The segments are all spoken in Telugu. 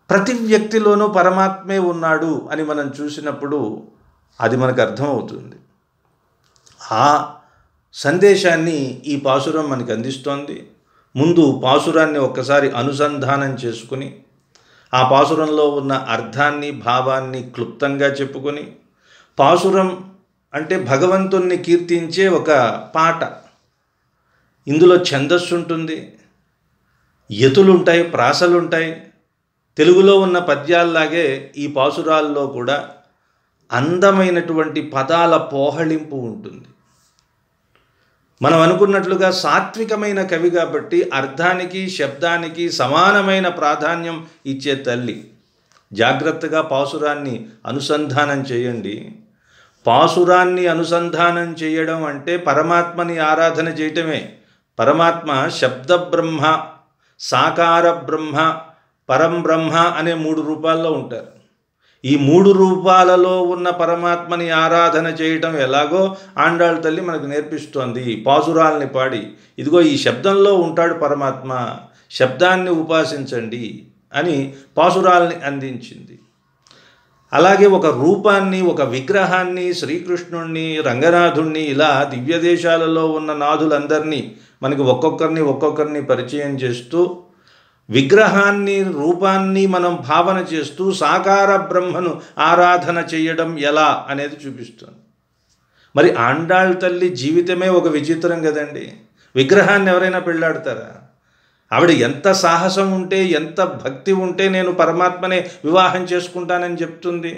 ప్రతి వ్యక్తిలోనూ పరమాత్మే ఉన్నాడు అని మనం చూసినప్పుడు అది మనకు అర్థమవుతుంది. ఆ సందేశాన్ని ఈ పాసురం మనకు అందిస్తోంది. ముందు పాసురాన్ని ఒక్కసారి అనుసంధానం చేసుకుని ఆ పాసురంలో ఉన్న అర్థాన్ని భావాన్ని క్లుప్తంగా చెప్పుకొని, పాసురం అంటే భగవంతుణ్ణి కీర్తించే ఒక పాట. ఇందులో ఛందస్సు ఉంటుంది, యతులుంటాయి, ప్రాసలుంటాయి. తెలుగులో ఉన్న పద్యాల్లాగే ఈ పాసురాల్లో కూడా అందమైనటువంటి పదాల పోహళింపు ఉంటుంది. మనం అనుకున్నట్లుగా సాత్వికమైన కవి కాబట్టి అర్థానికి శబ్దానికి సమానమైన ప్రాధాన్యం ఇచ్చే తల్లి. జాగ్రత్తగా పాసురాన్ని అనుసంధానం చేయండి. పాసురాన్ని అనుసంధానం చేయడం అంటే పరమాత్మని ఆరాధన చేయటమే. పరమాత్మ శబ్ద బ్రహ్మ, సాకార బ్రహ్మ, పరం బ్రహ్మ అనే 3 రూపాల్లో ఉంటారు. ఈ 3 రూపాలలో ఉన్న పరమాత్మని ఆరాధన చేయటం ఎలాగో ఆండాళ్ తల్లి మనకు నేర్పిస్తోంది పాసురాల్ని పాడి. ఇదిగో ఈ శబ్దంలో ఉంటాడు పరమాత్మ, శబ్దాన్ని ఉపాసించండి అని పాసురాల్ని అందించింది. అలాగే ఒక రూపాన్ని, ఒక విగ్రహాన్ని, శ్రీకృష్ణుణ్ణి, రంగనాథుణ్ణి, ఇలా దివ్యదేశాలలో ఉన్న నాథులందరినీ మనకి ఒక్కొక్కరిని పరిచయం చేస్తూ, విగ్రహాన్ని, రూపాన్ని మనం భావన చేస్తూ సాకార బ్రహ్మను ఆరాధన చేయడం ఎలా అనేది చూపిస్తుంది. మరి ఆండాళ్ తల్లి జీవితమే ఒక విచిత్రం కదండి. విగ్రహాన్ని ఎవరైనా పెళ్ళాడతారా? ఆవిడ ఎంత సాహసం ఉంటే, ఎంత భక్తి ఉంటే నేను పరమాత్మనే వివాహం చేసుకుంటానని చెప్తుంది.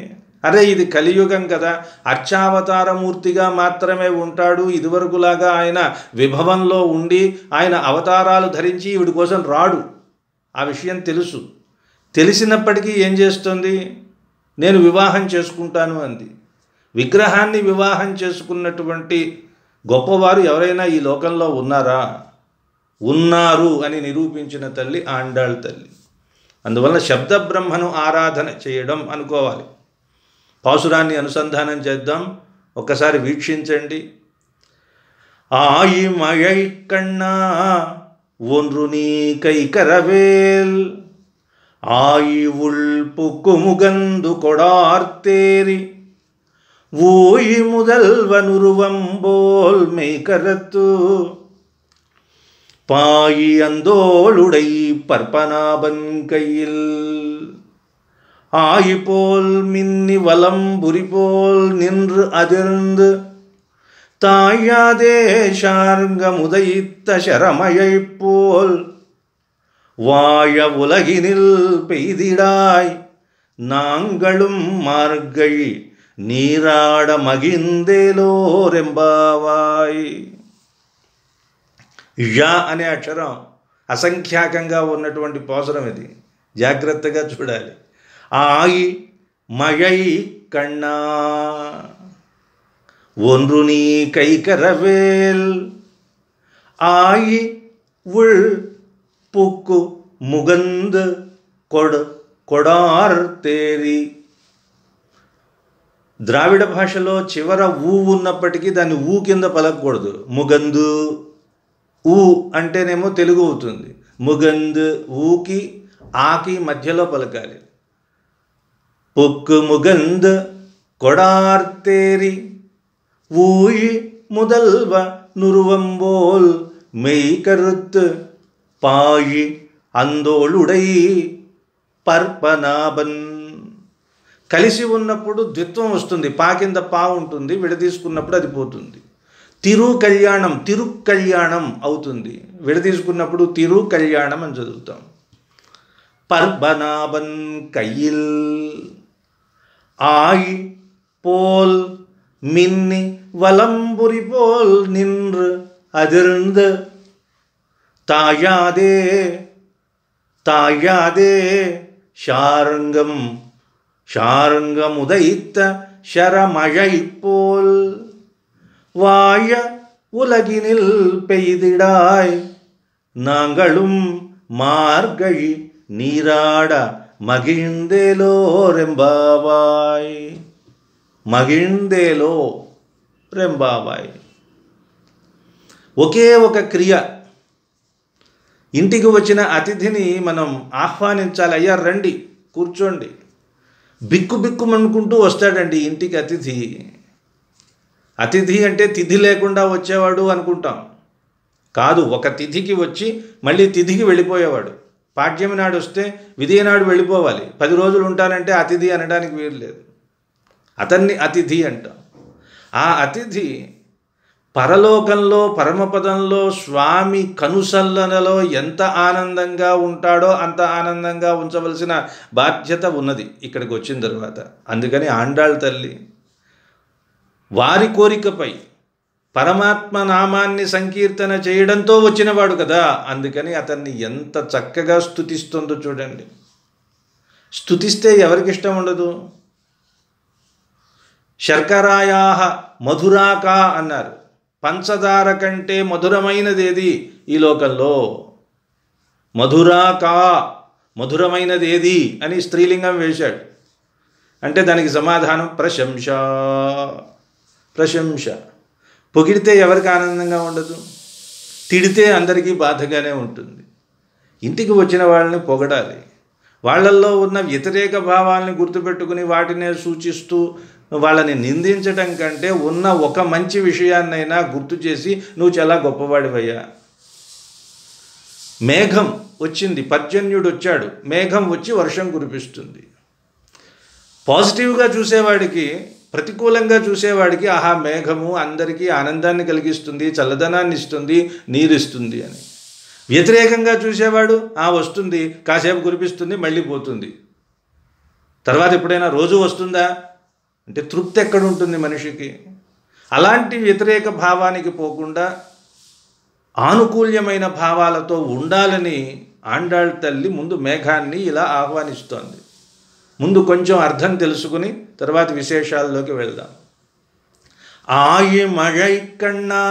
అరే, ఇది కలియుగం కదా, అర్చావతారమూర్తిగా మాత్రమే ఉంటాడు. ఇదివరకులాగా ఆయన విభవంలో ఉండి ఆయన అవతారాలు ధరించి ఈవిడి కోసం రాడు. ఆ విషయం తెలుసు. తెలిసినప్పటికీ ఏం చేస్తుంది? నేను వివాహం చేసుకుంటాను అంది. విగ్రహాన్ని వివాహం చేసుకున్నటువంటి గొప్పవారు ఎవరైనా ఈ లోకంలో ఉన్నారా? ఉన్నారు అని నిరూపించిన తల్లి ఆండాళ్ తల్లి. అందువలన శబ్ద బ్రహ్మను ఆరాధన చేయడం అనుకోవాలి. పాసురాన్ని అనుసంధానం చేద్దాం, ఒక్కసారి వీక్షించండి. ఆయి మழை కన్నా ஒன்று நீ கைக்கரவேல் ஆயி உள்புக்கு முகந்து கொடார்த்தேரி ஊயி முதல்வனுருவம்போல் மெய்கரத்து பாயி அந்தோளுடை பற்பனாபன் கையில் ஆயி போல் மின்னி வலம்புரி போல் நின்று அதிர்ந்து தாயாதே ஷார்ங்கமுதைத்த சரமழைப் போல் வாழ உலகினில் பெய்திடாய் நாங்களும் மார்கழி நீராட మగిందేలోరెంబావాయ్. యా అనే అక్షరం అసంఖ్యాకంగా ఉన్నటువంటి పాసురం ఇది. జాగ్రత్తగా చూడాలి. ఆయి మழை కన్నా ஒன்று நீ கைக்கரவேல் ஆயி உள் புக்கு முகந்து కొడార్తేరి. ద్రావిడ భాషలో చివర ఊ ఉన్నప్పటికీ దాన్ని ఊ కింద పలకకూడదు. ముగందు ఊ అంటేనేమో తెలుగు అవుతుంది. ముగందు ఊకి ఆకి మధ్యలో పలకాలి. పుక్కు ముగంద్ కొడార్తేరి ஊழி முதல்வ நுருவம்போல் மெய் கருத்து பாயி అందోళుడై పర్పనాభన్. కలిసి ఉన్నప్పుడు ద్విత్వం వస్తుంది, పా కింద పా ఉంటుంది, విడదీసుకున్నప్పుడు అది పోతుంది. తిరుకళ్యాణం అవుతుంది, విడదీసుకున్నప్పుడు తిరుకళ్యాణం అని చదువుతాం. పర్పనాభన్ కయ్యిల్ ஆயி போல் மின்னி வலம்புரி போல் நின்று அதிர்ந்து தாயாதே ஷார்ங்கம் உதைத்த ஷரமழை போல் வாழ உலகினில் பெய்திடாய் நாங்களும் மார்கழி நீராட మగిందేలోరెంబావాయ్. మగిందేలో రెంబావాయ్. ఒకే ఒక క్రియ. ఇంటికి వచ్చిన అతిథిని మనం ఆహ్వానించాలి. అయ్యా రండి, కూర్చోండి. బిక్కు బిక్కుమనుకుంటూ వస్తాడండి ఇంటికి అతిథి. అతిథి అంటే తిథి లేకుండా వచ్చేవాడు అనుకుంటాం. కాదు, ఒక తిథికి వచ్చి మళ్ళీ తిథికి వెళ్ళిపోయేవాడు. పాడ్యమి నాడు వస్తే విధియ నాడు వెళ్ళిపోవాలి. 10 రోజులు ఉంటానంటే అతిథి అనడానికి వీలు లేదు. అతన్ని అతిథి అంటాం. ఆ అతిథి పరలోకంలో పరమపదంలో స్వామి కనుసల్లనలో ఎంత ఆనందంగా ఉంటాడో అంత ఆనందంగా ఉంచవలసిన బాధ్యత ఉన్నది ఇక్కడికి వచ్చిన తర్వాత. అందుకని ఆండాళ్ తల్లి వారి కోరికపై పరమాత్మ నామాన్ని సంకీర్తన చేయడంతో వచ్చినవాడు కదా, అందుకని అతన్ని ఎంత చక్కగా స్తుతిస్తుందో చూడండి. స్తుతిస్తే ఎవరికి ఇష్టం ఉండదు? శర్కరాయాహ మధురాకా అన్నారు. పంచదార కంటే మధురమైనదేది ఈ లోకంలో? మధురాకా, మధురమైనదేది అని స్త్రీలింగం వేశాడు. అంటే దానికి సమాధానం ప్రశంస. ప్రశంస. పొగిడితే ఎవరికి ఆనందంగా ఉండదు? తిడితే అందరికీ బాధగానే ఉంటుంది. ఇంటికి వచ్చిన వాళ్ళని పొగడాలి. వాళ్ళల్లో ఉన్న వ్యతిరేక భావాలని గుర్తుపెట్టుకుని వాటినే సూచిస్తూ వాళ్ళని నిందించటం కంటే ఉన్న ఒక మంచి విషయాన్నైనా గుర్తు చేసి నువ్వు చాలా గొప్పవాడివయ్యా. మేఘం వచ్చింది, పర్జన్యుడు వచ్చాడు, మేఘం వచ్చి వర్షం కురిపిస్తుంది. పాజిటివ్గా చూసేవాడికి, ప్రతికూలంగా చూసేవాడికి ఆహా మేఘము అందరికీ ఆనందాన్ని కలిగిస్తుంది, చల్లదనాన్ని ఇస్తుంది, నీరిస్తుంది అని. వ్యతిరేకంగా చూసేవాడు వస్తుంది, కాసేపు కురిపిస్తుంది, మళ్ళీ పోతుంది. తర్వాత ఎప్పుడైనా రోజు వస్తుందా అంటే తృప్తి ఎక్కడ ఉంటుంది మనిషికి? అలాంటి వ్యతిరేక భావానికి పోకుండా ఆనుకూల్యమైన భావాలతో ఉండాలని ఆండాళ్ తల్లి ముందు మేఘాన్ని ఇలా ఆహ్వానిస్తోంది. ముందు కొంచెం అర్థం తెలుసుకుని తర్వాత విశేషాల్లోకి వెళ్దాం. ఆయి మழை కన్నా,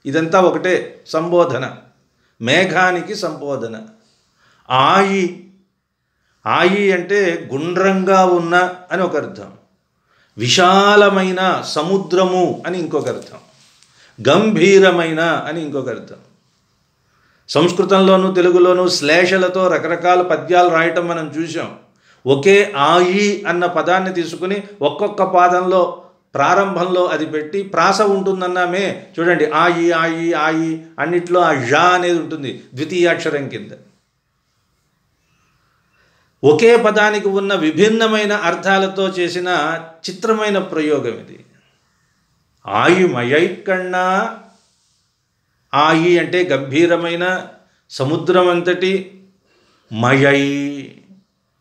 ఇదంతా ఒకటే సంబోధన, మేఘానికి సంబోధన. ఆయి, ఆయి అంటే గుండ్రంగా ఉన్న అని ఒక అర్థం, విశాలమైన సముద్రము అని ఇంకొక అర్థం, గంభీరమైన అని ఇంకొక అర్థం. సంస్కృతంలోనూ తెలుగులోనూ శ్లేషలతో రకరకాల పద్యాలు రాయటం మనం చూసాం. ఒకే ఆయి అన్న పదాన్ని తీసుకుని ఒక్కొక్క పాదంలో ప్రారంభంలో అది పెట్టి ప్రాస ఉంటుందన్నామే చూడండి. ఆయి ఆయి ఆయి అన్నిట్లో ఆ ఝ అనేది ఉంటుంది ద్వితీయాక్షరం కింద. ఒకే పదానికి ఉన్న విభిన్నమైన అర్థాలతో చేసిన చిత్రమైన ప్రయోగం ఇది. ఆయి మழை కన్నా, ఆయి అంటే గంభీరమైన సముద్రం అంతటి, మழை,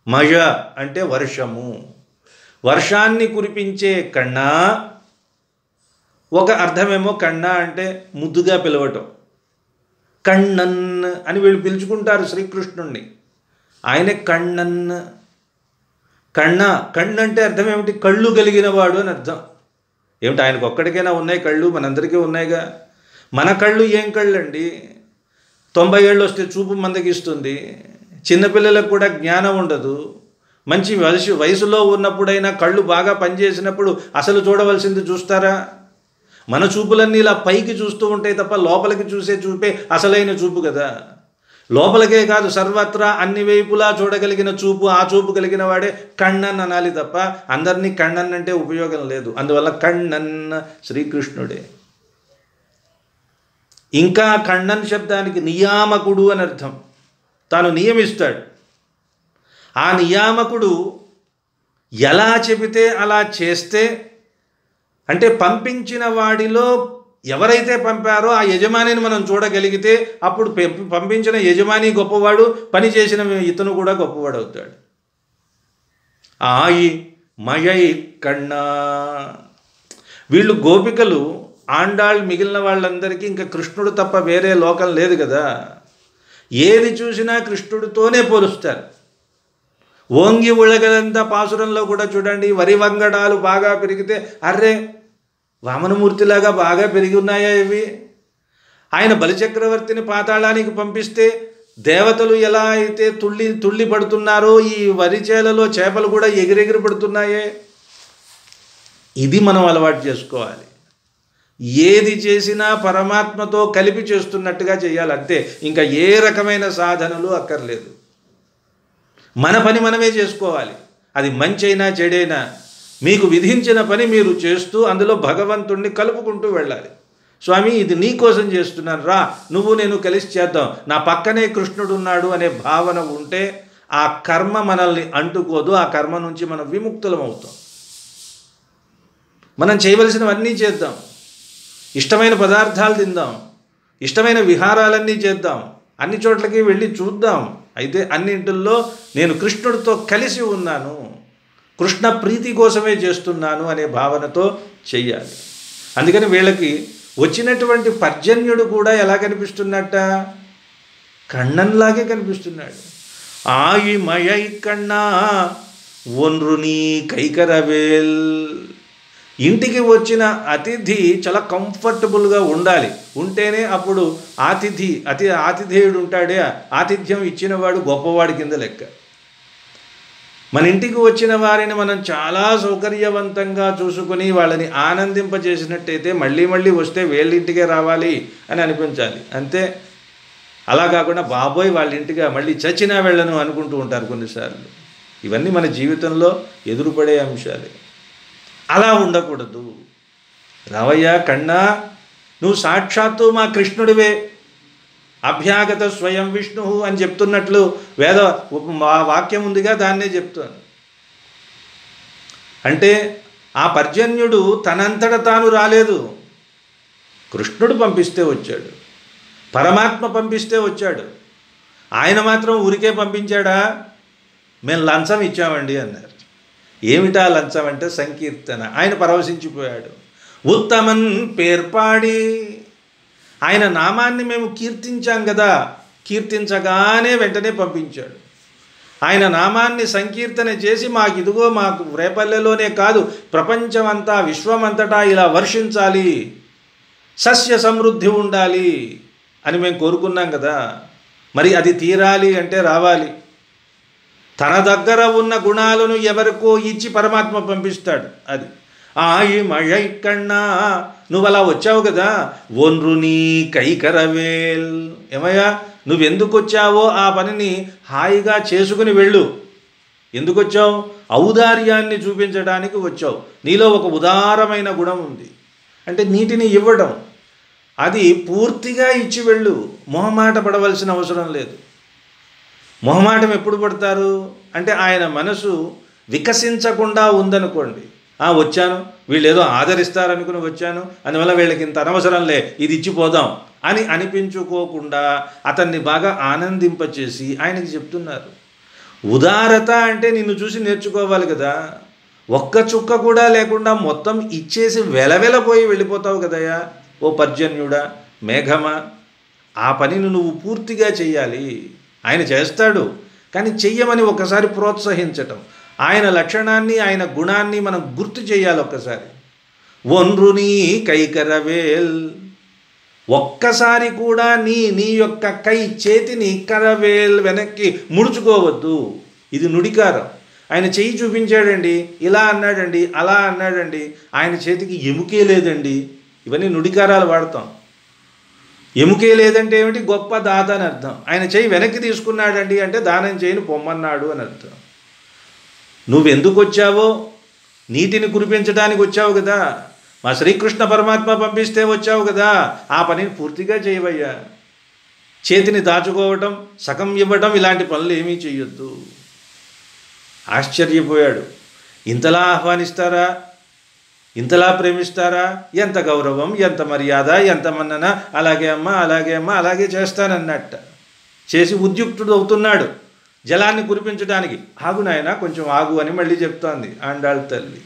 మഴ అంటే వర్షము, వర్షాన్ని కురిపించే కన్నా. ఒక అర్థమేమో కన్నా అంటే ముద్దుగా పిలవటం, కണ്ണన్ అని వీళ్ళు పిలుచుకుంటారు శ్రీకృష్ణుణ్ణి. ఆయనే కണ്ണన్. కಣ್ణ, కన్ను అంటే అర్థం ఏమిటి? కళ్ళు కలిగిన వాడు అని అర్థం. ఏమిటి ఆయనకు ఒక్కడికైనా ఉన్నాయి కళ్ళు? మనందరికీ ఉన్నాయిగా. మన కళ్ళు ఏం కళ్ళు అండి? 90 ఏళ్ళు వస్తే చూపు మందగిస్తుంది, చిన్నపిల్లలకు కూడా జ్ఞానం ఉండదు. మంచి వయసులో ఉన్నప్పుడైనా కళ్ళు బాగా పనిచేసినప్పుడు అసలు చూడవలసింది చూస్తారా? మన చూపులన్నీ ఇలా పైకి చూస్తూ ఉంటాయి తప్ప లోపలికి చూసే చూపే అసలైన చూపు కదా. లోపలికే కాదు సర్వత్రా అన్ని వైపులా చూడగలిగిన చూపు, ఆ చూపు కలిగిన వాడే కಣ್ಣన్ అనాలి తప్ప అందరినీ కಣ್ಣన్ అంటే ఉపయోగం లేదు. అందువల్ల కಣ್ಣన్ శ్రీకృష్ణుడే. ఇంకా కಣ್ಣన్ శబ్దానికి నియామకుడు అని అర్థం. తాను నియమిస్తాడు. ఆ నియామకుడు ఎలా చెబితే అలా చేస్తే, అంటే పంపించిన వాడిలో ఎవరైతే పంపారో ఆ యజమానిని మనం చూడగలిగితే అప్పుడు పంపించిన యజమాని గొప్పవాడు, పని చేసిన ఇతను కూడా గొప్పవాడు అవుతాడు. ఆయి మழை కన్నా. వీళ్ళు గోపికలు, ఆండాళ్ మిగిలిన వాళ్ళందరికీ ఇంకా కృష్ణుడు తప్ప వేరే లోకం లేదు కదా. ఏది చూసినా కృష్ణుడితోనే పోలుస్తారు. ఓంగి ఉళగలంతా పాసురంలో కూడా చూడండి, వరి వంగడాలు బాగా పెరిగితే అర్రే వామనమూర్తిలాగా బాగా పెరిగి ఉన్నాయా ఇవి. ఆయన బలిచక్రవర్తిని పాతాళానికి పంపిస్తే దేవతలు ఎలా అయితే తుళ్ళి పడుతున్నారో ఈ వరి చేలలో చేపలు కూడా ఎగిరెగిరి పడుతున్నాయే. ఇది మనం అలవాటు చేసుకోవాలి. ఏది చేసినా పరమాత్మతో కలిపి చేస్తున్నట్టుగా చేయాలి అంతే. ఇంకా ఏ రకమైన సాధనలు అక్కర్లేదు. మన పని మనమే చేసుకోవాలి. అది మంచైనా చెడైనా మీకు విధించిన పని మీరు చేస్తూ అందులో భగవంతుణ్ణి కలుపుకుంటూ వెళ్ళాలి. స్వామి ఇది నీ కోసం చేస్తున్నాను, రా నువ్వు నేను కలిసి చేద్దాం, నా పక్కనే కృష్ణుడు ఉన్నాడు అనే భావన ఉంటే ఆ కర్మ మనల్ని అంటుకోదు. ఆ కర్మ నుంచి మనం విముక్తులం అవుతాం. మనం చేయవలసినవన్నీ చేద్దాం, ఇష్టమైన పదార్థాలు తిందాం, ఇష్టమైన విహారాలన్నీ చేద్దాం, అన్ని చోట్లకి వెళ్ళి చూద్దాం. అయితే అన్నింటిల్లో నేను కృష్ణుడితో కలిసి ఉన్నాను, కృష్ణ ప్రీతి కోసమే చేస్తున్నాను అనే భావనతో చెయ్యాలి. అందుకని వీళ్ళకి వచ్చినటువంటి పర్జన్యుడు కూడా ఎలా కనిపిస్తున్నట్ట? కണ്ണన్లాగే కనిపిస్తున్నాడు. ఆయి మయై కన్నా ఒన్రు నీ కైకరవేల్. ఇంటికి వచ్చిన అతిథి చాలా కంఫర్టబుల్గా ఉండాలి, ఉంటేనే అప్పుడు ఆతిథేయుడు ఉంటాడే, ఆతిథ్యం ఇచ్చినవాడు గొప్పవాడి కింద లెక్క. మన ఇంటికి వచ్చిన వారిని మనం చాలా సౌకర్యవంతంగా చూసుకుని వాళ్ళని ఆనందింపజేసినట్టయితే మళ్ళీ మళ్ళీ వస్తే వీళ్ళింటికే రావాలి అని అనిపించాలి. అంతే. అలా కాకుండా బాబోయ్ వాళ్ళ ఇంటిగా మళ్ళీ చచ్చినా వెళ్ళను అనుకుంటూ ఉంటారు కొన్నిసార్లు. ఇవన్నీ మన జీవితంలో ఎదురుపడే అంశాలే. అలా ఉండకూడదు. రావయ్యా కన్నా, నువ్వు సాక్షాత్తు మా కృష్ణుడివే, అభ్యాగత స్వయం విష్ణు అని చెప్తున్నట్లు వేద వాక్యం ఉందిగా, దాన్నే చెప్తాను. అంటే ఆ పర్జన్యుడు తనంతట తాను రాలేదు, కృష్ణుడు పంపిస్తే వచ్చాడు, పరమాత్మ పంపిస్తే వచ్చాడు. ఆయన మాత్రం ఊరికే పంపించాడా? మేము లంచం ఇచ్చామండి అన్నారు. ఏమిటా లంచం అంటే సంకీర్తన. ఆయన పరవశించిపోయాడు. ఉత్తమన్ పేర్పాడి, ఆయన నామాన్ని మేము కీర్తించాం కదా, కీర్తించగానే వెంటనే పంపించాడు. ఆయన నామాన్ని సంకీర్తన చేసి మాకు రేపల్లెలోనే కాదు ప్రపంచమంతా విశ్వమంతటా ఇలా వర్షించాలి, సస్య సమృద్ధి ఉండాలి అని మేము కోరుకున్నాం కదా. మరి అది తీరాలి అంటే రావాలి. తన దగ్గర ఉన్న గుణాలను ఎవరికో ఇచ్చి పరమాత్మ పంపిస్తాడు. అది ఆయి మഴై కన్నా, నువ్వు అలా వచ్చావు కదా, ఒన్రు నీ కైకరవేల్. ఏమయ్యా నువ్వెందుకు వచ్చావో ఆ పనిని హాయిగా చేసుకుని వెళ్ళు. ఎందుకు వచ్చావు? ఔదార్యాన్ని చూపించడానికి వచ్చావు. నీలో ఒక ఉదారమైన గుణం ఉంది, అంటే నీటిని ఇవ్వడం. అది పూర్తిగా ఇచ్చి వెళ్ళు, మొహమాట పడవలసిన అవసరం లేదు. మొహమాటం ఎప్పుడు పడతారు అంటే ఆయన మనసు వికసించకుండా ఉందనుకోండి. వచ్చాను, వీళ్ళు ఏదో ఆదరిస్తారనుకుని వచ్చాను, అందువల్ల వీళ్ళకి ఇంత అనవసరంలే, ఇది ఇచ్చిపోదాం అని అనిపించుకోకుండా అతన్ని బాగా ఆనందింపచేసి ఆయనకి చెప్తున్నారు. ఉదారత అంటే నిన్ను చూసి నేర్చుకోవాలి కదా. ఒక్క చుక్క కూడా లేకుండా మొత్తం ఇచ్చేసి వెలవెలపోయి వెళ్ళిపోతావు కదయ్యా ఓ పర్జన్యుడా, మేఘమా. ఆ పనిని నువ్వు పూర్తిగా చెయ్యాలి. ఆయన చేస్తాడు, కానీ చెయ్యమని ఒకసారి ప్రోత్సహించటం, ఆయన లక్షణాన్ని ఆయన గుణాన్ని మనం గుర్తు చేయాలి ఒక్కసారి. ఒన్రు నీ కైకరవేల్, ఒక్కసారి కూడా నీ యొక్క చేతిని కరవేల్ వెనక్కి ముడుచుకోవద్దు. ఇది నుడికారం. ఆయన చెయ్యి చూపించాడండి, ఇలా అన్నాడండి, అలా అన్నాడండి, ఆయన చేతికి ఎముకే లేదండి. ఇవన్నీ నుడికారాలు వాడతాం. ఎముకే లేదంటే ఏమిటి? గొప్ప దాత అని అర్థం. ఆయన చెయ్యి వెనక్కి తీసుకున్నాడండి అంటే దానం చేయని పొమ్మన్నాడు అని అర్థం. నువ్వెందుకు వచ్చావో, నీటిని కురిపించడానికి వచ్చావు కదా, మా శ్రీకృష్ణ పరమాత్మ పంపిస్తే వచ్చావు కదా, ఆ పనిని పూర్తిగా చేయవయ్యా. చేతిని దాచుకోవటం, సగం ఇవ్వటం, ఇలాంటి పనులు ఏమీ చెయ్యొద్దు. ఆశ్చర్యపోయాడు. ఇంతలా ఆహ్వానిస్తారా, ఇంతలా ప్రేమిస్తారా, ఎంత గౌరవం, ఎంత మర్యాద, ఎంత మన్నన. అలాగే అమ్మ, అలాగే అమ్మ, అలాగే చేస్తానన్నట్ట చేసి ఉద్యుక్తుడు అవుతున్నాడు జలాన్ని కురిపించడానికి. ఆగు నాయన, కొంచెం ఆగు అని మళ్ళీ చెప్తోంది ఆండాళ్ తల్లి.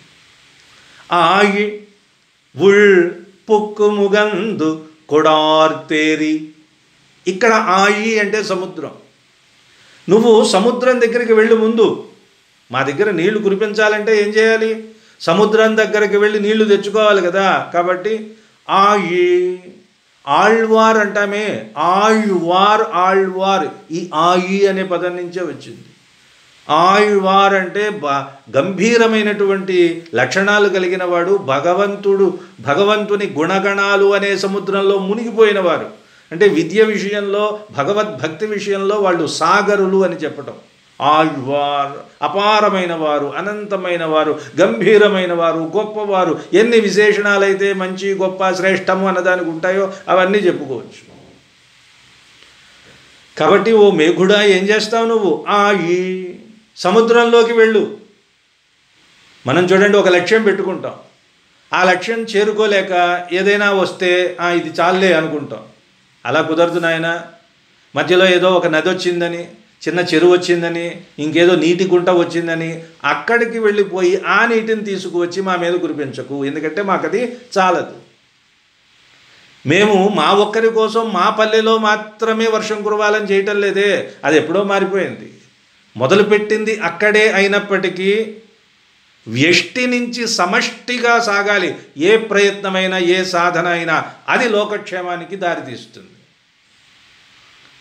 ఆయి ఉళ్ పొక్కు ముగందు కొడార్తేరి. ఇక్కడ ఆయి అంటే సముద్రం. నువ్వు సముద్రం దగ్గరికి వెళ్ళు. ముందు మా దగ్గర నీళ్లు కురిపించాలంటే ఏం చేయాలి? సముద్రం దగ్గరికి వెళ్ళి నీళ్లు తెచ్చుకోవాలి కదా. కాబట్టి ఆయి, ఆళ్వార్ అంటామే, ఆళ్వార్ ఈ ఆయి అనే పదం నుంచే వచ్చింది. ఆళ్వార్ అంటే గంభీరమైనటువంటి లక్షణాలు కలిగిన వాడు, భగవంతుని గుణగణాలు అనే సముద్రంలో మునిగిపోయిన వారు. అంటే విద్య విషయంలో, భగవద్భక్తి విషయంలో వాళ్ళు సాగరులు అని చెప్పటం. ఆళ్వార్, అపారమైన వారు, అనంతమైన వారు, గంభీరమైన వారు, గొప్పవారు, ఎన్ని విశేషణాలైతే మంచి, గొప్ప, శ్రేష్టము అన్నదానికి ఉంటాయో అవన్నీ చెప్పుకోవచ్చు. కాబట్టి ఓ మేఘుడా ఏం చేస్తావు నువ్వు? ఈ సముద్రంలోకి వెళ్ళు. మనం చూడండి, ఒక లక్ష్యం పెట్టుకుంటాం, ఆ లక్ష్యం చేరుకోలేక ఏదైనా వస్తే ఇది చాలే అనుకుంటాం. అలా కుదరదు నాయన. మధ్యలో ఏదో ఒక నది వచ్చిందని, చిన్న చెరువు వచ్చిందని, ఇంకేదో నీటి గుంట వచ్చిందని అక్కడికి వెళ్ళిపోయి ఆ నీటిని తీసుకువచ్చి మా మీద కురిపించకు, ఎందుకంటే మాకు అది చాలదు. మేము మా ఒక్కరి కోసం మా పల్లెలో మాత్రమే వర్షం కురవాలని చేయటం లేదే, అది ఎప్పుడో మారిపోయింది. మొదలుపెట్టింది అక్కడే అయినప్పటికీ వ్యష్టి నుంచి సమష్టిగా సాగాలి. ఏ ప్రయత్నమైనా, ఏ సాధన అయినా అది లోకక్షేమానికి దారితీస్తుంది.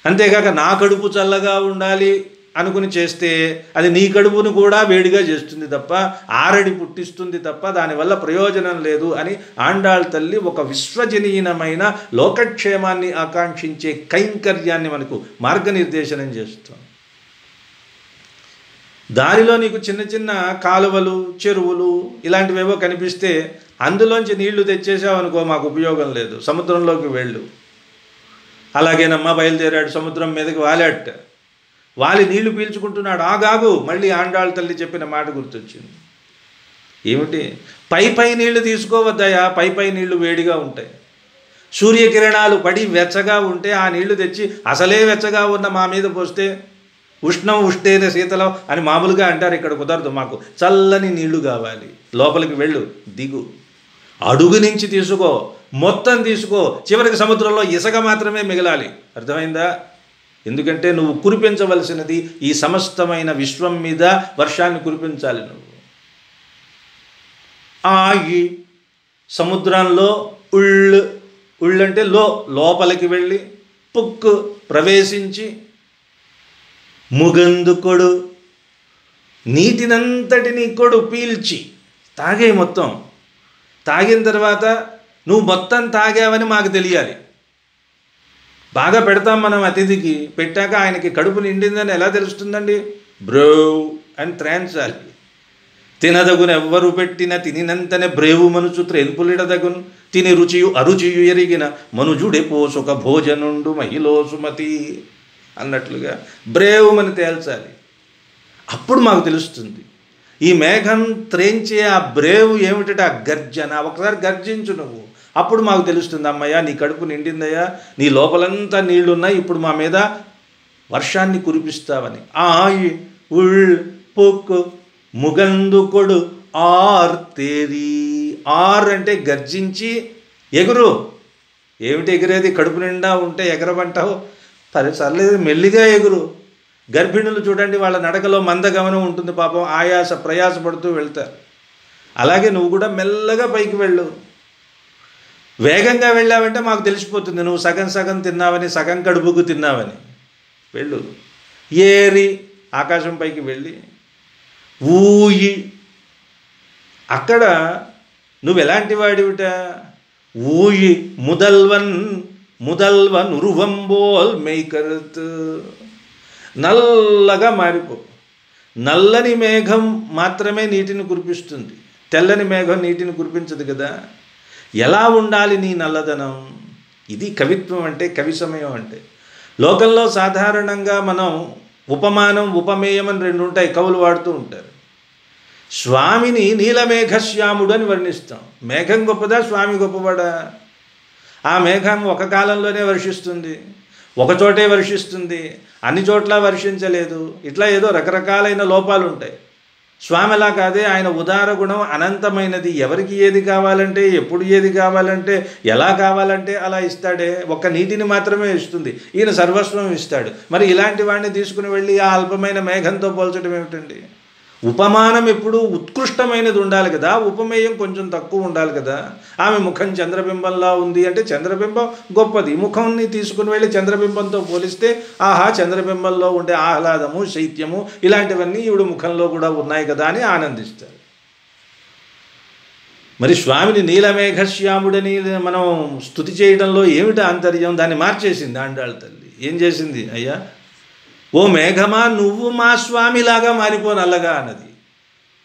అంతేకాక నా కడుపు చల్లగా ఉండాలి అనుకుని చేస్తే అది నీ కడుపును కూడా వేడిగా చేస్తుంది తప్ప, ఆరడి పుట్టిస్తుంది తప్ప దానివల్ల ప్రయోజనం లేదు అని ఆండాళ్ తల్లి ఒక విశ్వజనీయమైన లోకక్షేమాన్ని ఆకాంక్షించే కైంకర్యాన్ని మనకు మార్గనిర్దేశనం చేస్తుంది. దారిలో నీకు చిన్న చిన్న కాలువలు, చెరువులు ఇలాంటివేవో కనిపిస్తే అందులోంచి నీళ్లు తెచ్చేసావు అనుకో, మాకు ఉపయోగం లేదు, సముద్రంలోకి వెళ్ళు. అలాగేనమ్మా బయలుదేరాడు, సముద్రం మీదకి వాలాట. వాలి నీళ్లు పీల్చుకుంటున్నాడు. ఆగాగు, మళ్ళీ ఆండాళ్ తల్లి చెప్పిన మాట గుర్తొచ్చింది. ఏమిటి? పై నీళ్లు తీసుకోవద్దయా, పై నీళ్లు వేడిగా ఉంటాయి. సూర్యకిరణాలు పడి వెచ్చగా ఉంటే ఆ నీళ్లు తెచ్చి అసలే వెచ్చగా ఉన్న మా మీద పోస్తే ఉష్ణం ఉష్ణేన శీతలం అని మామూలుగా అంటారు, ఇక్కడ కుదరదు, మాకు చల్లని నీళ్లు కావాలి. లోపలికి వెళ్ళు, దిగు, అడుగు నుంచి తీసుకో, మొత్తం తీసుకో, చివరికి సముద్రంలో ఇసుక మాత్రమే మిగలాలి. అర్థమైందా? ఎందుకంటే నువ్వు కురిపించవలసినది ఈ సమస్తమైన విశ్వం మీద వర్షాన్ని కురిపించాలి. నువ్వు ఆగి సముద్రంలో ఉళ్ళంటే లోపలికి వెళ్ళి పుక్కు ప్రవేశించి ముగందు కొడు, నీటినంతటిని కొడు పీల్చి తాగే. మొత్తం తాగిన తర్వాత నువ్వు మొత్తం తాగావని మాకు తెలియాలి. బాగా పెడతాం మనం అతిథికి, పెట్టాక ఆయనకి కడుపు నిండిందని ఎలా తెలుస్తుందండి? బ్రేవ్ అని త్రాన్చాలి. తినదగును ఎవ్వరు పెట్టిన తినినంతనే బ్రేవు మనుచు త్రెన్పులిడదగును, తిని రుచియు అరుచియు ఎరిగిన మనుజుడే పోసుక భోజనుండు మహిళో సుమతి అన్నట్లుగా బ్రేవుమని తేల్చాలి. అప్పుడు మాకు తెలుస్తుంది. ఈ మేఘం త్రేంచే ఆ బ్రేవు ఏమిటంటే ఆ గర్జన. ఒకసారి గర్జించు నువ్వు, అప్పుడు మాకు తెలుస్తుంది, అమ్మయ్య నీ కడుపు నిండిందయ్యా, నీ లోపలంతా నీళ్లున్నాయి, ఇప్పుడు మా మీద వర్షాన్ని కురిపిస్తావని. ఉళ్ పొక్కు ముగందు కొడు తేరి. అంటే గర్జించి ఎగురు. ఏమిటి ఎగిరేది? కడుపు నిండా ఉంటే ఎగరమంటావు? సర్లేదు, మెల్లిగా ఎగురు. గర్భిణులు చూడండి, వాళ్ళ నడకలో మందగమనం ఉంటుంది, పాపం ప్రయాసపడుతూ వెళ్తారు. అలాగే నువ్వు కూడా మెల్లగా పైకి వెళ్ళు. వేగంగా వెళ్ళావంటే మాకు తెలిసిపోతుంది నువ్వు సగం సగం తిన్నావని, సగం కడుపుకు తిన్నావని. వెళ్ళు. ఏరి ఆకాశం పైకి వెళ్ళి ఊయి. అక్కడ నువ్వు ఎలాంటి వాడివిట? ఊయి ముదల్వన్ ఉరువంబోల్ మెయ్కరుత్. నల్లగా మారిపో. నల్లని మేఘం మాత్రమే నీటిని కురిపిస్తుంది, తెల్లని మేఘం నీటిని కురిపించదు కదా. ఎలా ఉండాలి నీ నల్లదనం? ఇది కవిత్వం అంటే, కవి సమయం అంటే. లోకంలో సాధారణంగా మనం ఉపమానం, ఉపమేయం అని రెండు ఉంటాయి, కవులు వాడుతూ ఉంటారు. స్వామిని నీలమేఘశ్యాముడు అని వర్ణిస్తాం. మేఘం గొప్పదా, స్వామి గొప్పవాడా? ఆ మేఘం ఒక కాలంలోనే వర్షిస్తుంది, ఒక చోటే వర్షిస్తుంది, అన్ని చోట్ల వర్షించలేదు. ఇట్లా ఏదో రకరకాలైన లోపాలు ఉంటాయి. స్వామి అలా కాదే, ఆయన ఉదార గుణం అనంతమైనది. ఎవరికి ఏది కావాలంటే, ఎప్పుడు ఏది కావాలంటే, ఎలా కావాలంటే అలా ఇస్తాడే. ఒక్క నీటిని మాత్రమే ఇస్తుంది, ఈయన సర్వస్వం ఇస్తాడు. మరి ఇలాంటి వాడిని తీసుకుని వెళ్ళి ఆ అల్పమైన మేఘంతో పోల్చడం ఏమిటండి? ఉపమానం ఎప్పుడు ఉత్కృష్టమైనది ఉండాలి కదా, ఉపమేయం కొంచెం తక్కువ ఉండాలి కదా. ఆమె ముఖం చంద్రబింబంలా ఉంది అంటే చంద్రబింబం గొప్పది. ముఖంని తీసుకుని వెళ్ళి చంద్రబింబంతో పోలిస్తే ఆహా, చంద్రబింబంలో ఉండే ఆహ్లాదము, శైత్యము ఇలాంటివన్నీ ఈవిడ ముఖంలో కూడా ఉన్నాయి కదా అని ఆనందిస్తారు. మరి స్వామిని నీలమేఘశ్యాముడని మనం స్తుతి చేయడంలో ఏమిటి ఆంతర్యం? దాన్ని మార్చేసింది ఆండాళ్ తల్లి. ఏం చేసింది? అయ్యా, ఓ మేఘమా నువ్వు మా స్వామిలాగా మారిపో నల్లగా అన్నది.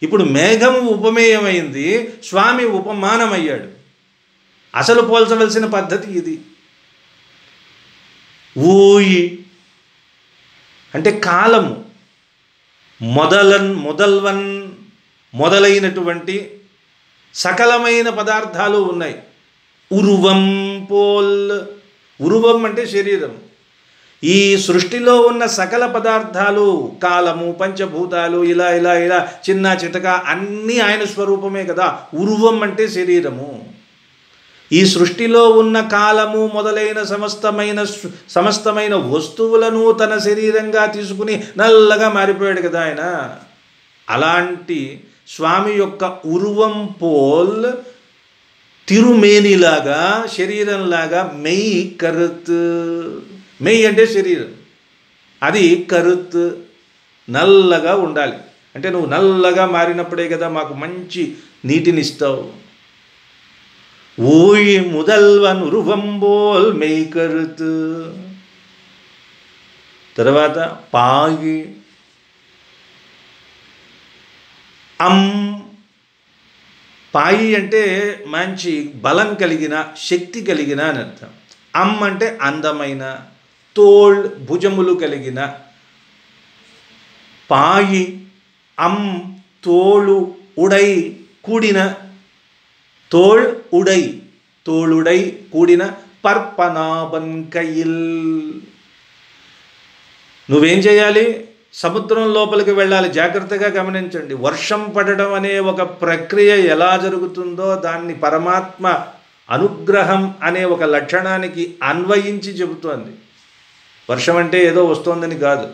ఇప్పుడు మేఘం ఉపమేయమైంది, స్వామి ఉపమానమయ్యాడు. అసలు పోల్చవలసిన పద్ధతి ఇది. ఊయి అంటే కాలము, మొదల్వన్ మొదలైనటువంటి సకలమైన పదార్థాలు ఉన్నాయి. ఉరువం పోల్, ఉరువం అంటే శరీరం. ఈ సృష్టిలో ఉన్న సకల పదార్థాలు, కాలము, పంచభూతాలు, ఇలా ఇలా ఇలా చిన్న చితక అన్నీ ఆయన స్వరూపమే కదా. ఉరువం అంటే శరీరము. ఈ సృష్టిలో ఉన్న కాలము మొదలైన సమస్తమైన వస్తువులను తన శరీరంగా తీసుకుని నల్లగా మారిపోయాడు కదా ఆయన. అలాంటి స్వామి యొక్క ఉరువం పోల్ తిరుమేనిలాగా, శరీరంలాగా మెయ్ కరుత్, మెయ్ అంటే శరీరం, అది కరుత్ నల్లగా ఉండాలి. అంటే నువ్వు నల్లగా మారినప్పుడే కదా మాకు మంచి నీటినిస్తావు. ఊయి ముదల్వన్ ఉరువంబోల్ మెయ్ కరుత్. తర్వాత పాగి పాయి అంటే మంచి బలం కలిగిన, శక్తి కలిగిన అని అర్థం. అంటే అందమైన, తోళ్ భుజములు కలిగిన. పాయి తోళు ఉడై కూడిన, తోళ్ ఉడై తోళుడై కూడిన. పర్పనాభన్ కయిల్, నువ్వేం చేయాలి? సముద్రం లోపలికి వెళ్ళాలి. జాగ్రత్తగా గమనించండి. వర్షం పడడం అనే ఒక ప్రక్రియ ఎలా జరుగుతుందో దాన్ని పరమాత్మ అనుగ్రహం అనే ఒక లక్షణానికి అన్వయించి చెబుతోంది. వర్షం అంటే ఏదో వస్తోందని కాదు.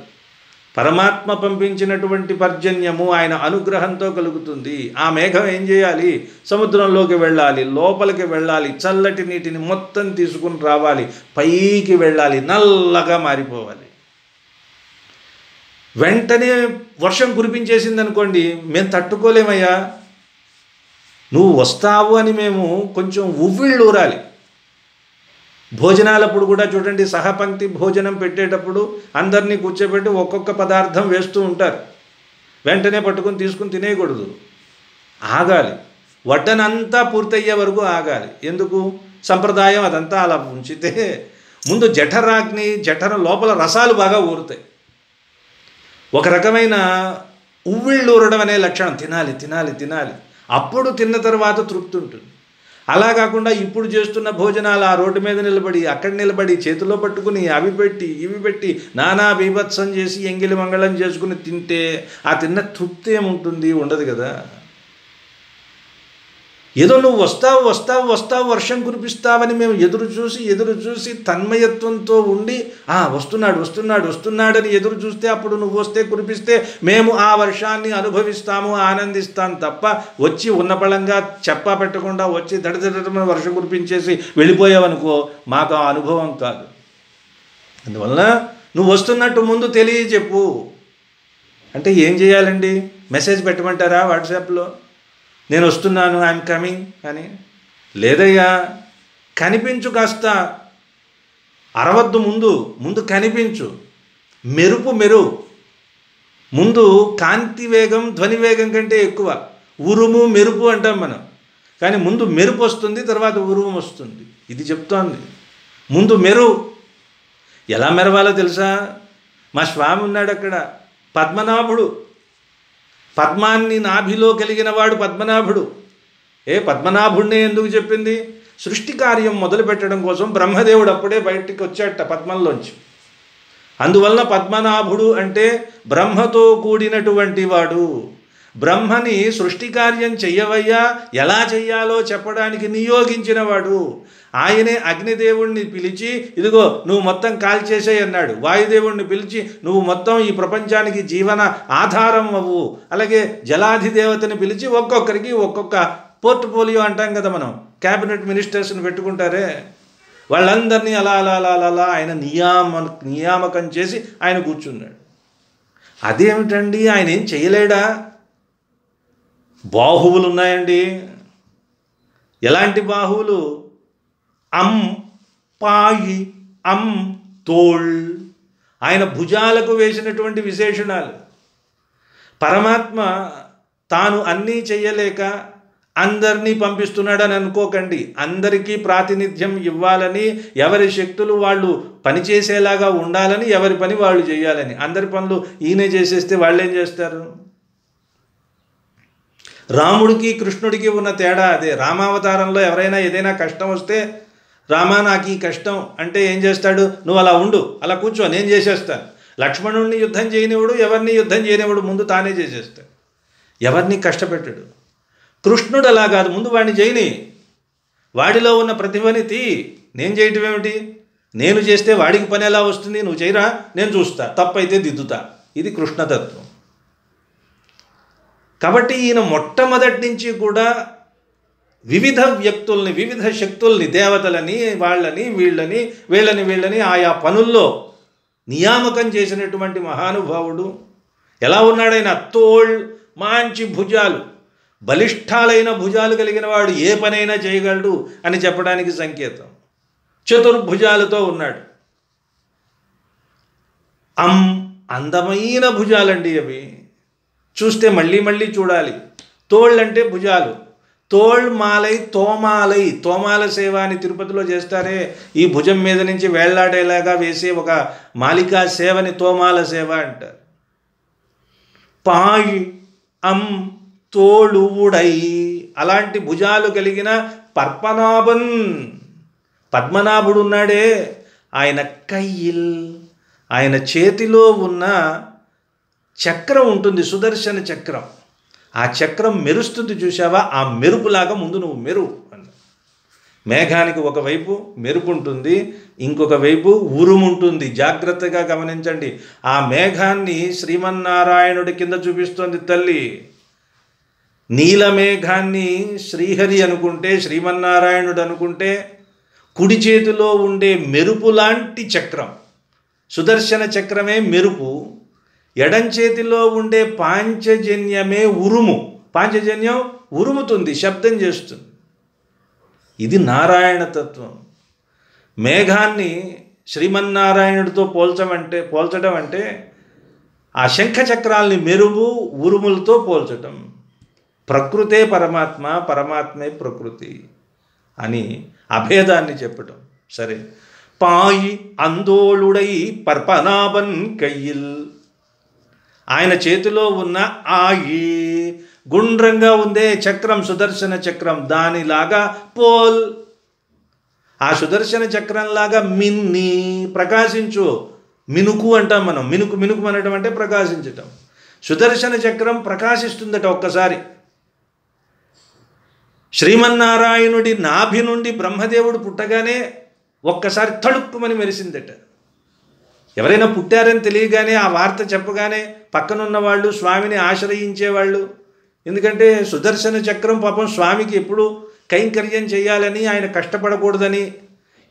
పరమాత్మ పంపించినటువంటి పర్జన్యము ఆయన అనుగ్రహంతో కలుగుతుంది. ఆ మేఘం ఏం చేయాలి? సముద్రంలోకి వెళ్ళాలి, లోపలికి వెళ్ళాలి, చల్లటి నీటిని మొత్తం తీసుకుని రావాలి, పైకి వెళ్ళాలి, నల్లగా మారిపోవాలి. వెంటనే వర్షం కురిపించేసింది అనుకోండి, మేము తట్టుకోలేమయ్యా, నువ్వు వస్తావు అని మేము కొంచెం ఉవ్విళ్ళూరాలి. భోజనాలప్పుడు కూడా చూడండి, సహపంక్తి భోజనం పెట్టేటప్పుడు అందరినీ కూర్చోబెట్టి ఒక్కొక్క పదార్థం వేస్తూ ఉంటారు. వెంటనే పట్టుకుని తీసుకుని తినేయకూడదు, ఆగాలి. వడ్డనంతా పూర్తయ్యే వరకు ఆగాలి. ఎందుకు? సంప్రదాయం అదంతా అలా ఉంచితే ముందు జఠర లోపల రసాలు బాగా ఊరుతాయి. ఒక రకమైన ఉవ్విళ్ళూరడం అనే లక్షణం. తినాలి తినాలి తినాలి, అప్పుడు తిన్న తర్వాత తృప్తి ఉంటుంది. అలా కాకుండా ఇప్పుడు చేస్తున్న భోజనాలు ఆ రోడ్డు మీద నిలబడి, అక్కడ నిలబడి, చేతిలో పట్టుకుని అవి పెట్టి ఇవి పెట్టి నానా బీభత్సం చేసి ఎంగిలి మంగళం చేసుకుని తింటే ఆ తిన్న తృప్తి ఏముంటుంది? ఉండదు కదా. ఏదో నువ్వు వస్తావు వస్తావు వస్తావు వర్షం కురిపిస్తావని మేము ఎదురు చూసి తన్మయత్వంతో ఉండి వస్తున్నాడని ఎదురు చూస్తే, అప్పుడు నువ్వు వస్తే కురిపిస్తే మేము ఆ వర్షాన్ని అనుభవిస్తాము, ఆనందిస్తాం తప్ప వచ్చి ఉన్న బలంగా చెప్పా పెట్టకుండా వచ్చి దడదడమని వర్షం కురిపించేసి వెళ్ళిపోయావనుకో మాకు ఆ అనుభవం కాదు. అందువల్ల నువ్వు వస్తున్నట్టు ముందు తెలియజెప్పు. అంటే ఏం చేయాలండి? మెసేజ్ పెట్టమంటారా వాట్సాప్లో? నేను వస్తున్నాను, ఐఎమ్ కమింగ్ అని. లేదయ్యా, కనిపించు, కాస్త అరవద్దు, ముందు కనిపించు. మెరుపు ముందు కాంతి వేగం ధ్వని వేగం కంటే ఎక్కువ. ఉరుము మెరుపు అంటాం మనం, కానీ ముందు మెరుపు వస్తుంది, తర్వాత ఉరుము వస్తుంది. ఇది చెప్తోంది. ముందు ఎలా మెరవాలో తెలుసా? మా స్వామి ఉన్నాడు అక్కడ, పద్మనాభుడు. పద్మాన్ని నాభిలో కలిగిన వాడు పద్మనాభుడు. పద్మనాభుడినే ఎందుకు చెప్పింది? సృష్టి కార్యం మొదలు పెట్టడం కోసం బ్రహ్మదేవుడు అప్పుడే బయటికి వచ్చాట పద్మంలోంచి. అందువలన పద్మనాభుడు అంటే బ్రహ్మతో కూడినటువంటి వాడు. బ్రహ్మని సృష్టి కార్యం చెయ్యవయ్యా, ఎలా చెయ్యాలో చెప్పడానికి నియోగించిన వాడు. ఆయనే అగ్నిదేవుణ్ణి పిలిచి, ఇదిగో నువ్వు మొత్తం కాల్చేసేయి అన్నాడు. వాయుదేవుణ్ణి పిలిచి, నువ్వు మొత్తం ఈ ప్రపంచానికి జీవన ఆధారం అవ్వు. అలాగే జలాధిదేవతని పిలిచి ఒక్కొక్కరికి ఒక్కొక్క పోర్ట్ఫోలియో అంటాం కదా మనం, క్యాబినెట్ మినిస్టర్స్ని పెట్టుకుంటారే, వాళ్ళందరినీ అలా అలా అలా అలా ఆయన నియామకం చేసి ఆయన కూర్చున్నాడు. అదేమిటండి, ఆయన ఏం చేయలేడా? బాహువులు ఉన్నాయండి. ఎలాంటి బాహువులు? పాయి తోళ్. ఆయన భుజాలకు వేసినటువంటి విశేషణాలు. పరమాత్మ తాను అన్నీ చెయ్యలేక అందరినీ పంపిస్తున్నాడని అనుకోకండి. అందరికీ ప్రాతినిధ్యం ఇవ్వాలని, ఎవరి శక్తులు వాళ్ళు పనిచేసేలాగా ఉండాలని, ఎవరి పని వాళ్ళు చేయాలని. అందరి పనులు ఈయనే చేసేస్తే వాళ్ళు ఏం చేస్తారు? రాముడికి కృష్ణుడికి ఉన్న తేడా అదే. రామావతారంలో ఎవరైనా ఏదైనా కష్టం వస్తే, రామా నాకు ఈ కష్టం అంటే ఏం చేస్తాడు? నువ్వు అలా ఉండు, అలా కూర్చో, నేను చేసేస్తాను. లక్ష్మణుడిని యుద్ధం చేయనివాడు, ఎవరిని యుద్ధం చేయనివాడు, ముందు తానే చేసేస్తాడు, ఎవరిని కష్టపెట్టడు. కృష్ణుడు అలా కాదు, ముందు వాడిని చేయని, వాడిలో ఉన్న ప్రతిభని తీ. నేను చేయటం ఏమిటి? నేను చేస్తే వాడికి పని ఎలా వస్తుంది? నువ్వు చేయరా, నేను చూస్తా, తప్పైతే దిద్దుతా. ఇది కృష్ణతత్వం. కాబట్టి ఈయన మొట్టమొదటి నుంచి కూడా వివిధ వ్యక్తుల్ని, వివిధ శక్తుల్ని, దేవతలని, వాళ్ళని వీళ్ళని ఆయా పనుల్లో నియామకం చేసినటువంటి మహానుభావుడు. ఎలా ఉన్నాడైనా? తోళ్ మంచి భుజాలు, బలిష్టాలైన భుజాలు కలిగిన వాడు ఏ పనైనా చేయగలడు అని చెప్పడానికి సంకేతం. చతుర్భుజాలతో ఉన్నాడు. అందమైన భుజాలండి అవి. చూస్తే మళ్ళీ మళ్ళీ చూడాలి. తోళ్ళంటే భుజాలు. తోళ్ మాలై తోమాలై, తోమాల సేవ అని తిరుపతిలో చేస్తారే, ఈ భుజం మీద నుంచి వేళ్లాడేలాగా వేసే ఒక మాలికా సేవని తోమాల సేవ అంటారు. పాయి తోళువుడై, అలాంటి భుజాలు కలిగిన పద్మనాభన్, పద్మనాభుడు ఉన్నాడే, ఆయన కయ్యిల్, ఆయన చేతిలో ఉన్న చక్రం ఉంటుంది, సుదర్శన చక్రం. ఆ చక్రం మెరుస్తుంది చూసావా? ఆ మెరుపులాగా ముందు నువ్వు మెరు అని. మేఘానికి ఒకవైపు మెరుపు ఉంటుంది, ఇంకొక వైపు ఉరుముంటుంది. జాగ్రత్తగా గమనించండి. ఆ మేఘాన్ని శ్రీమన్నారాయణుడి కింద చూపిస్తోంది తల్లి. నీలమేఘాన్ని శ్రీహరి అనుకుంటే, శ్రీమన్నారాయణుడు అనుకుంటే, కుడి చేతిలో ఉండే మెరుపు లాంటి చక్రం, సుదర్శన చక్రమే మెరుపు, ఎడం చేతిలో ఉండే పాంచజన్యమే ఉరుము. పాంచజన్యం ఉరుముతుంది, శబ్దం చేస్తుంది. ఇది నారాయణ తత్వం. మేఘాన్ని శ్రీమన్నారాయణుడితో పోల్చడం అంటే ఆ శంఖ చక్రాల్ని మెరుపు ఉరుములతో పోల్చటం. ప్రకృతే పరమాత్మ, పరమాత్మే ప్రకృతి అని అభేదాన్ని చెప్పటం. సరే, పాయి అందోళుడై పద్మనాభన్ కయ్యిల్, ఆయన చేతిలో ఉన్న ఆయి గుండ్రంగా ఉందే చక్రం, సుదర్శన చక్రం, దానిలాగా పోల్, ఆ సుదర్శన చక్రంలాగా మిన్ని, ప్రకాశించు. మినుకు అంటాం మనం. మినుకు అనడం అంటే ప్రకాశించటం. సుదర్శన చక్రం ప్రకాశిస్తుందట ఒక్కసారి. శ్రీమన్నారాయణుడి నాభి నుండి బ్రహ్మదేవుడు పుట్టగానే ఒక్కసారి తడుక్కుమని మెరిసిందట. ఎవరైనా పుట్టారని తెలియగానే, ఆ వార్త చెప్పగానే పక్కనున్న వాళ్ళు స్వామిని ఆశ్రయించేవాళ్ళు. ఎందుకంటే సుదర్శన చక్రం పాపం స్వామికి ఎప్పుడు కైంకర్యం చేయాలని, ఆయన కష్టపడకూడదని.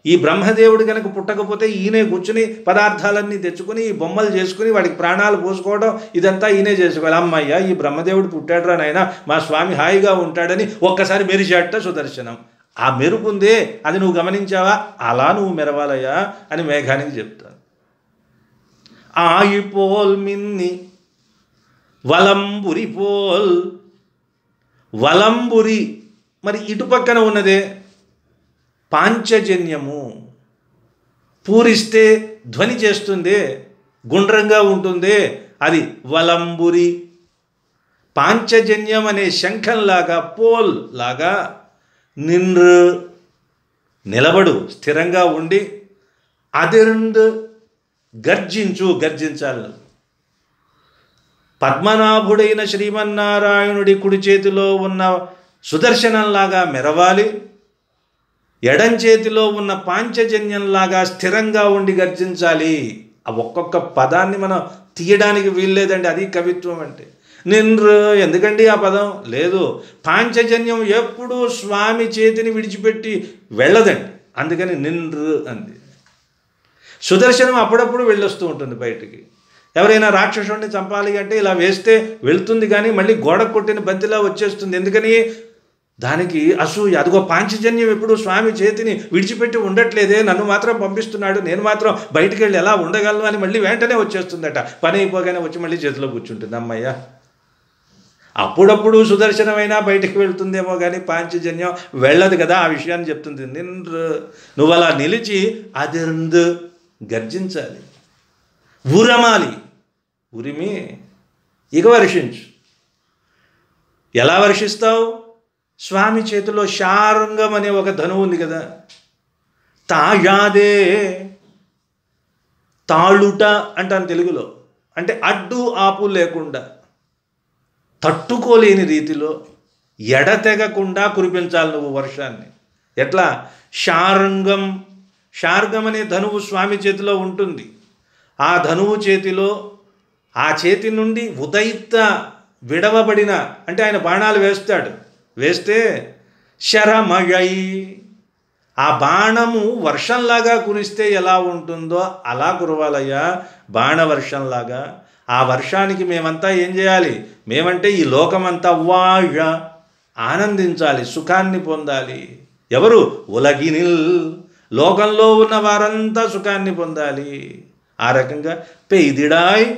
ఈ బ్రహ్మదేవుడు కనుక పుట్టకపోతే ఈయనే కూర్చుని పదార్థాలన్నీ తెచ్చుకుని బొమ్మలు చేసుకుని వాడికి ప్రాణాలు పోసుకోవడం, ఇదంతా ఈయనే చేసుకోవాలి. అమ్మయ్య, ఈ బ్రహ్మదేవుడు పుట్టాడురా నాయన, మా స్వామి హాయిగా ఉంటాడని ఒక్కసారి మెరిచాట సుదర్శనం. ఆ మెరుపుందే, అది నువ్వు గమనించావా? అలా నువ్వు మెరవాలయ్యా అని మేఘానికి చెప్తాను. ఆయిపోల్ మిన్ని వలంబురి పోల్, వలంబురి మరి ఇటుపక్కన ఉన్నదే పాంచజన్యము. పూరిస్తే ధ్వని చేస్తుందే, గుండ్రంగా ఉంటుందే, అది వలంబురి. పాంచజన్యం అనే శంఖంలాగా, పోల్ లాగా నిలబడు, స్థిరంగా ఉండి, అదిర్ండ్ గర్జించాలి. పద్మనాభుడైన శ్రీమన్నారాయణుడి కుడి చేతిలో ఉన్న సుదర్శనంలాగా మెరవాలి, ఎడం చేతిలో ఉన్న పాంచజన్యంలాగా స్థిరంగా ఉండి గర్జించాలి. ఆ ఒక్కొక్క పదాన్ని మనం తీయడానికి వీల్లేదండి. అది కవిత్వం అంటే. ఎందుకండి ఆ పదం లేదు. పాంచజన్యం ఎప్పుడూ స్వామి చేతిని విడిచిపెట్టి వెళ్ళదండి, అందుకని అంది. సుదర్శనం అప్పుడప్పుడు వెళ్ళొస్తూ ఉంటుంది బయటికి. ఎవరైనా రాక్షసుడిని చంపాలి అంటే ఇలా వేస్తే వెళ్తుంది, కానీ మళ్ళీ గోడ కొట్టిన బంతిలా వచ్చేస్తుంది. ఎందుకని? దానికి అసూయ. అదిగో పాంచజన్యం ఎప్పుడు స్వామి చేతిని విడిచిపెట్టి ఉండట్లేదే, నన్ను మాత్రం పంపిస్తున్నాడు, నేను మాత్రం బయటికి వెళ్ళి ఎలా ఉండగలను అని మళ్ళీ వెంటనే వచ్చేస్తుందట. పని అయిపోగానే వచ్చి మళ్ళీ చేతిలో కూర్చుంటుంది. అమ్మయ్య, అప్పుడప్పుడు సుదర్శనమైనా బయటికి వెళ్తుందేమో కానీ పాంచజన్యం వెళ్ళదు కదా. ఆ విషయాన్ని చెప్తుంది. నువ్వు అలా నిలిచి అదిందు గర్జించాలి, ఉరమాలి, ఉరిమి ఇక వర్షించు. ఎలా వర్షిస్తావు? స్వామి చేతిలో శారంగం అనే ఒక ధనువు ఉంది కదా. తాజాదే, తాళుట అంటాను తెలుగులో, అంటే అడ్డు ఆపు లేకుండా, తట్టుకోలేని రీతిలో ఎడతెగకుండా కురిపించాలి నువ్వు వర్షాన్ని. ఎట్లా? శారంగం. శార్గం అనే ధనువు స్వామి చేతిలో ఉంటుంది. ఆ ధనువు చేతిలో, ఆ చేతి నుండి ఉదయిత విడవబడిన, అంటే ఆయన బాణాలు వేస్తాడు. వేస్తే శరమయై, ఆ బాణము వర్షంలాగా కురిస్తే ఎలా ఉంటుందో అలా కురవాలయ్యా, బాణవర్షంలాగా. ఆ వర్షానికి మేమంతా ఏం చేయాలి? మేమంటే ఈ లోకమంతా వాഴ ఆనందించాలి, సుఖాన్ని పొందాలి. ఎవరు? ఉలగినిల్, లోకంలో ఉన్న వారంతా సుఖాన్ని పొందాలి. ఆ రకంగా పెయిదిడాయ్,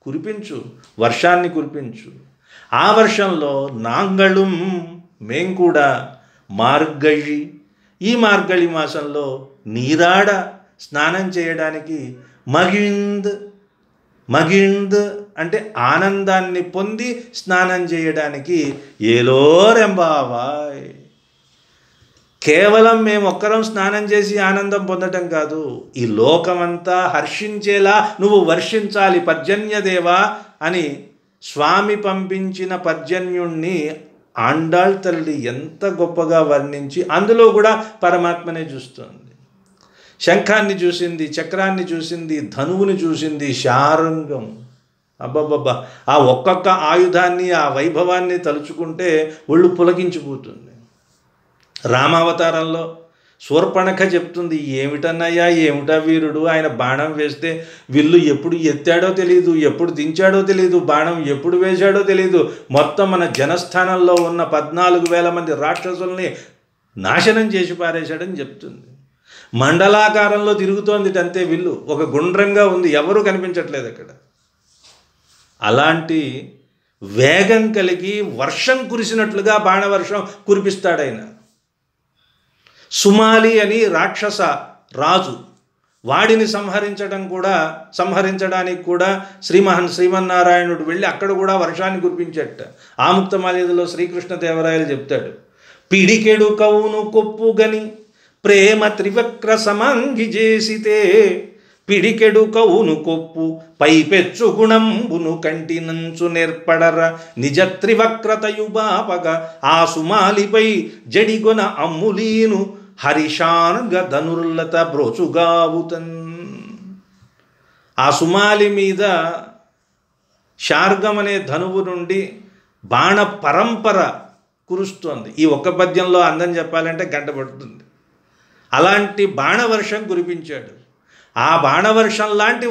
కురిపించు, వర్షాన్ని కురిపించు. ఆ వర్షంలో నాంగళం, మేం కూడా మార్గళి, ఈ మార్గళి మాసంలో నీరాడ స్నానం చేయడానికి మగిళ్, మగిళ్ అంటే ఆనందాన్ని పొంది స్నానం చేయడానికి ఏలోరెంబావాయ్. కేవలం మేము ఒక్కరం స్నానం చేసి ఆనందం పొందటం కాదు, ఈ లోకమంతా హర్షించేలా నువ్వు వర్షించాలి పర్జన్యదేవా అని స్వామి పంపించిన పర్జన్యుణ్ణి ఆండాళ్ తల్లి ఎంత గొప్పగా వర్ణించి అందులో కూడా పరమాత్మనే చూస్తుంది. శంఖాన్ని చూసింది, చక్రాన్ని చూసింది, ధనువుని చూసింది, శారంగం. అబ్బబ్బబ్బా, ఆ ఒక్కొక్క ఆయుధాన్ని, ఆ వైభవాన్ని తలుచుకుంటే ఒళ్ళు పులకించిపోతుంది. రామావతారంలో శూర్పణఖ చెప్తుంది, ఏమిటన్నయ్యా, ఏమిటా వీరుడు, ఆయన బాణం వేస్తే విల్లు ఎప్పుడు ఎత్తాడో తెలియదు, ఎప్పుడు దించాడో తెలియదు, బాణం ఎప్పుడు వేశాడో తెలియదు, మొత్తం మన జనస్థానంలో ఉన్న 14,000 మంది రాక్షసుల్ని నాశనం చేసి పారేశాడని చెప్తుంది. మండలాకారంలో తిరుగుతోంది అంతే విల్లు, ఒక గుండ్రంగా ఉంది, ఎవరూ కనిపించట్లేదు అక్కడ. అలాంటి వేగం కలిగి వర్షం కురిసినట్లుగా బాణవర్షం కురిపిస్తాడైన. సుమాలి అని రాక్షస రాజు, వాడిని సంహరించడానికి కూడా శ్రీమన్నారాయణుడు వెళ్ళి అక్కడ కూడా వర్షాన్ని కురిపించట. ఆముక్తమాల్యదలో శ్రీకృష్ణదేవరాయలు చెప్తాడు, పిడికెడు కవును కొప్పుగని ప్రేమ త్రివక్ర సమంగి చేసితే, పిడికెడు కవును కొప్పు పైపెచ్చు గుణంబును కంటినంచు నేర్పడర నిజ త్రివక్రతయు బాపగ, ఆ సుమాలిపై జడిగొన అమ్ములీను హరిషాన్గ ధనుర్లత బ్రోచుగావుతన్. ఆ సుమాలి మీద శార్గం అనే ధనువు నుండి బాణ పరంపర కురుస్తోంది. ఈ ఒక్క పద్యంలో అందం చెప్పాలంటే గంట పడుతుంది. అలాంటి బాణవర్షం కురిపించాడు. ఆ బాణవర్షం లాంటి